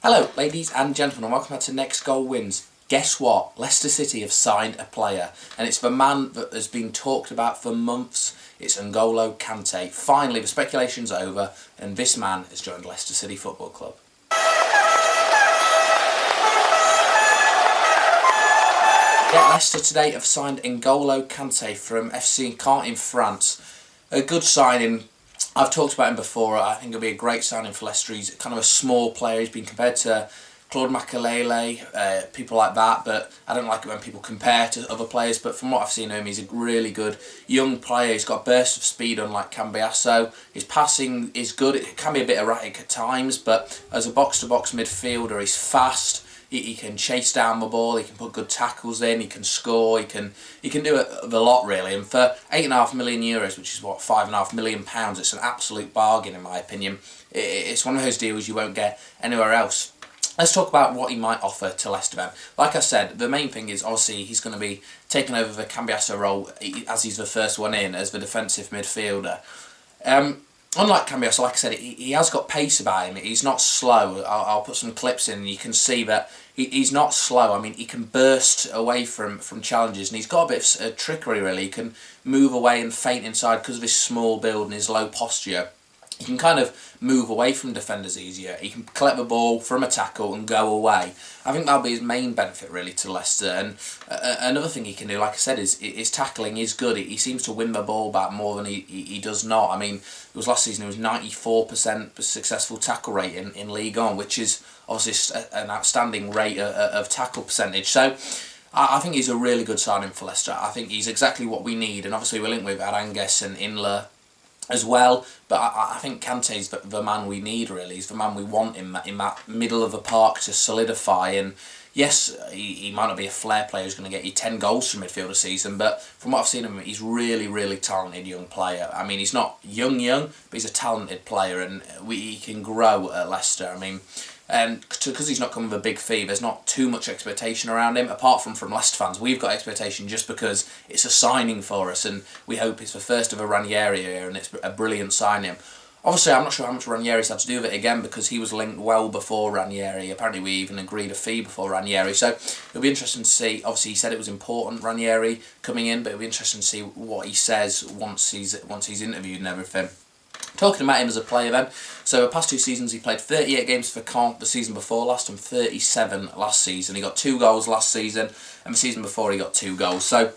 Hello, ladies and gentlemen, and welcome back to Next Goal Wins. Guess what? Leicester City have signed a player, and it's the man that has been talked about for months. It's N'Golo Kante. Finally, the speculation's over, and this man has joined Leicester City Football Club. Yeah, Leicester today have signed N'Golo Kante from FC Kante in France. A good signing. I've talked about him before. I think he'll be a great signing for Leicester. He's kind of a small player. He's been compared to Claude Makelele, people like that, but I don't like it when people compare to other players. But from what I've seen of him, he's a really good young player. He's got a burst of speed unlike Kante. His passing is good. It can be a bit erratic at times, but as a box-to-box midfielder, he's fast. He can chase down the ball, he can put good tackles in, he can score, he can do a lot really. And for €8.5 million, which is what, £5.5 million, it's an absolute bargain in my opinion. It's one of those deals you won't get anywhere else. Let's talk about what he might offer to Leicester then. Like I said, the main thing is obviously he's going to be taking over the Cambiasso role as he's the first one in as the defensive midfielder. Unlike Kante, like I said, he has got pace about him. He's not slow. I'll put some clips in and you can see that he's not slow. I mean, he can burst away from challenges, and he's got a bit of trickery really. He can move away and feint inside because of his small build and his low posture. He can kind of move away from defenders easier. He can collect the ball from a tackle and go away. I think that'll be his main benefit really to Leicester. And another thing he can do, like I said, is his tackling is good. He seems to win the ball back more than he does not. I mean, it was last season, it was 94% successful tackle rate in League One, which is obviously an outstanding rate of tackle percentage. So I think he's a really good signing for Leicester. I think he's exactly what we need. And obviously we're linked with Arangues and Inler as well, but I think Kante's the man we need really. He's the man we want in that middle of the park to solidify. And yes, he might not be a flair player who's going to get you 10 goals from midfield a season, but from what I've seen of him, he's really talented young player. I mean, he's not young, but he's a talented player, and he can grow at Leicester. I mean, and because he's not come with a big fee, there's not too much expectation around him, apart from Leicester fans. We've got expectation just because it's a signing for us, and we hope it's the first of a Ranieri here, and it's a brilliant signing. Obviously, I'm not sure how much Ranieri's had to do with it again, because he was linked well before Ranieri. Apparently, we even agreed a fee before Ranieri, so it'll be interesting to see. Obviously, he said it was important, Ranieri coming in, but it'll be interesting to see what he says once he's interviewed and everything. Talking about him as a player then, so the past 2 seasons he played 38 games for Kante the season before last and 37 last season. He got 2 goals last season, and the season before he got 2 goals. So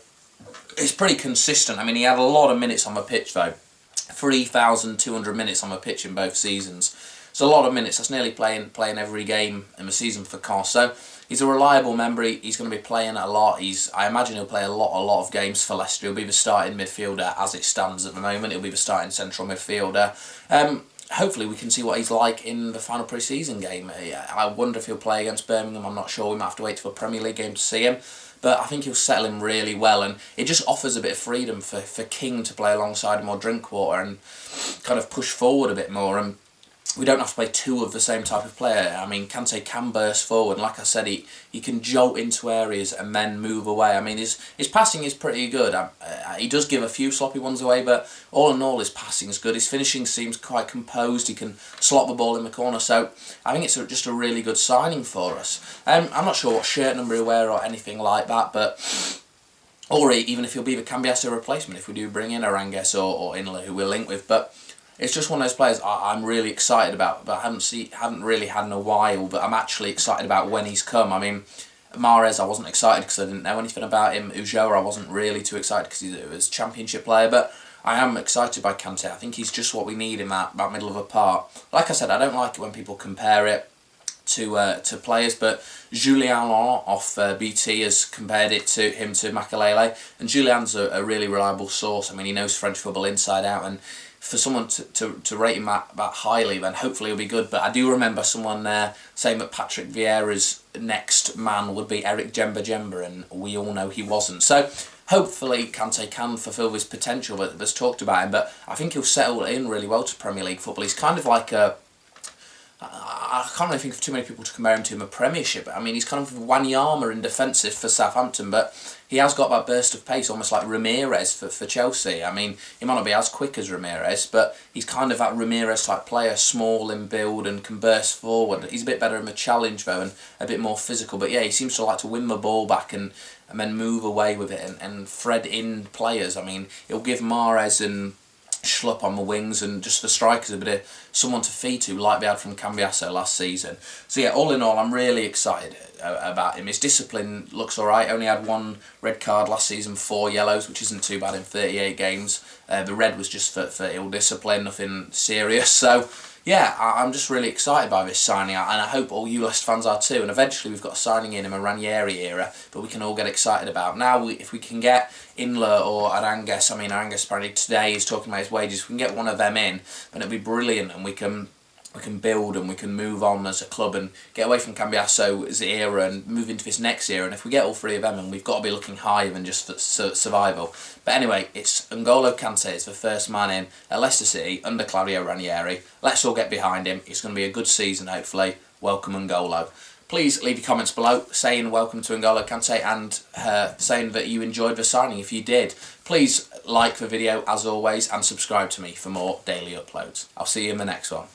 it's pretty consistent. I mean, he had a lot of minutes on the pitch though. 3,200 minutes on the pitch in both seasons. It's a lot of minutes. That's nearly playing every game in the season for Kante. So he's a reliable member. He's going to be playing a lot. I imagine he'll play a lot of games for Leicester. He'll be the starting midfielder as it stands at the moment. He'll be the starting central midfielder. Hopefully we can see what he's like in the final pre-season game. I wonder if he'll play against Birmingham. I'm not sure. We might have to wait for a Premier League game to see him. But I think he'll settle in really well, and it just offers a bit of freedom for King to play alongside him or Drinkwater and kind of push forward a bit more. And we don't have to play 2 of the same type of player. I mean, Kante can burst forward, and like I said, he can jolt into areas and then move away. I mean, his passing is pretty good. He does give a few sloppy ones away, but all in all, his passing is good. His finishing seems quite composed. He can slot the ball in the corner, so I think it's just a really good signing for us. I'm not sure what shirt number he'll wear or anything like that, but or even if he'll be the Cambiasso replacement if we do bring in Arangues or Inler, who we're linked with, but it's just one of those players I'm really excited about, but I haven't really had in a while, but I'm actually excited about when he's come. I mean, Mahrez, I wasn't excited because I didn't know anything about him. Ulloa, I wasn't really too excited because he was a championship player, but I am excited by Kante. I think he's just what we need in that middle of a park. Like I said, I don't like it when people compare it to players, but Julien off BT has compared it to Makelele, and Julien's a really reliable source. I mean, he knows French football inside out, and for someone to rate him that highly, then hopefully he'll be good. But I do remember someone there saying that Patrick Vieira's next man would be Eric Djemba, and we all know he wasn't. So hopefully Kante can fulfil his potential that's talked about him, but I think he'll settle in really well to Premier League football. He's kind of like I can't really think of too many people to compare him to in the Premiership. I mean, he's kind of Wanyama in defensive for Southampton, but he has got that burst of pace, almost like Ramirez for Chelsea. I mean, he might not be as quick as Ramirez, but he's kind of that Ramirez-type player, small in build and can burst forward. He's a bit better in the challenge, though, and a bit more physical. But yeah, he seems to like to win the ball back and then move away with it and thread in players. I mean, it'll give Mahrez and Schlupp on the wings and just the strikers a bit of someone to feed to, like we had from Cambiasso last season. So yeah, all in all, I'm really excited about him. His discipline looks alright. Only had 1 red card last season, 4 yellows, which isn't too bad in 38 games. The red was just for ill discipline, nothing serious. So yeah, I'm just really excited by this signing, and I hope all you Leicester fans are too. And eventually we've got a signing in a Ranieri era, but we can all get excited about. Now, if we can get Inler or Arangues, I mean, Arangues apparently today is talking about his wages, if we can get one of them in, then it'd be brilliant, and we can build and we can move on as a club and get away from Cambiasso's era and move into this next era. And if we get all 3 of them, and we've got to be looking higher than just for survival. But anyway, it's N'Golo Kante. It's the first man in at Leicester City under Claudio Ranieri. Let's all get behind him. It's going to be a good season, hopefully. Welcome N'Golo. Please leave your comments below saying welcome to N'Golo Kante and saying that you enjoyed the signing. If you did, please like the video as always and subscribe to me for more daily uploads. I'll see you in the next one.